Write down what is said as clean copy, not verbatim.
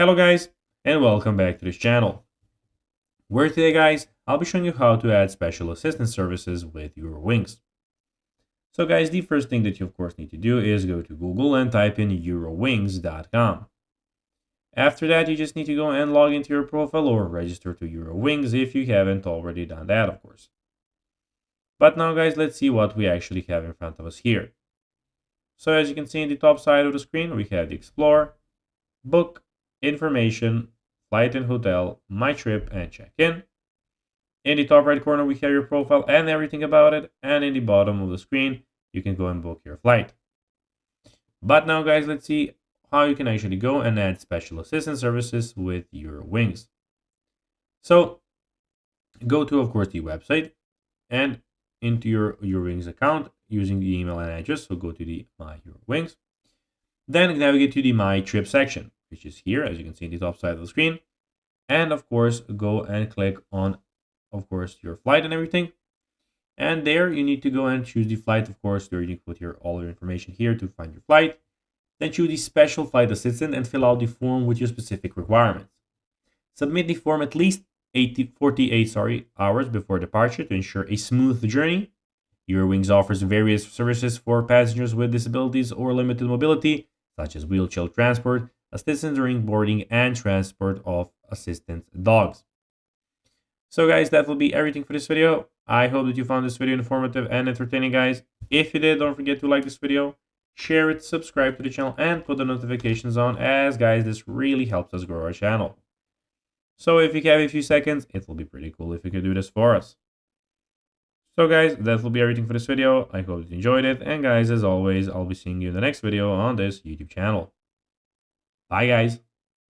Hello guys, and welcome back to this channel. Where today guys, I'll be showing you how to add special assistant services with Eurowings. So guys, the first thing that you of course need to do is go to Google and type in eurowings.com. After that, you just need to go and log into your profile or register to Eurowings if you haven't already done that, of course. But now guys, let's see what we actually have in front of us here. So as you can see in the top side of the screen, we have the Explore, Book, Information, Flight and Hotel, My Trip, and Check-in. In the top right corner, we have your profile and everything about it. And in the bottom of the screen, you can go and book your flight. But now, guys, let's see how you can actually go and add special assistant services with Eurowings. So go to, of course, the website and into your Eurowings account using the email and address. So go to the My Eurowings. Then navigate to the My Trip section, which is here, as you can see in the top side of the screen. And of course, go and click on, of course, your flight and everything. And there you need to go and choose the flight. Of course, there you need to put all your information here to find your flight. Then choose the special flight assistant and fill out the form with your specific requirements. Submit the form at least 48 hours before departure to ensure a smooth journey. Eurowings offers various services for passengers with disabilities or limited mobility, such as wheelchair transport, assistance during boarding, and transport of assistant dogs. So guys, that will be everything for this video. I hope that you found this video informative and entertaining, guys. If you did, don't forget to like this video, share it, subscribe to the channel, and put the notifications on, as guys, this really helps us grow our channel. So if you have a few seconds, it will be pretty cool if you could do this for us. So guys, that will be everything for this video. I hope you enjoyed it. And guys, as always, I'll be seeing you in the next video on this YouTube channel. Bye guys.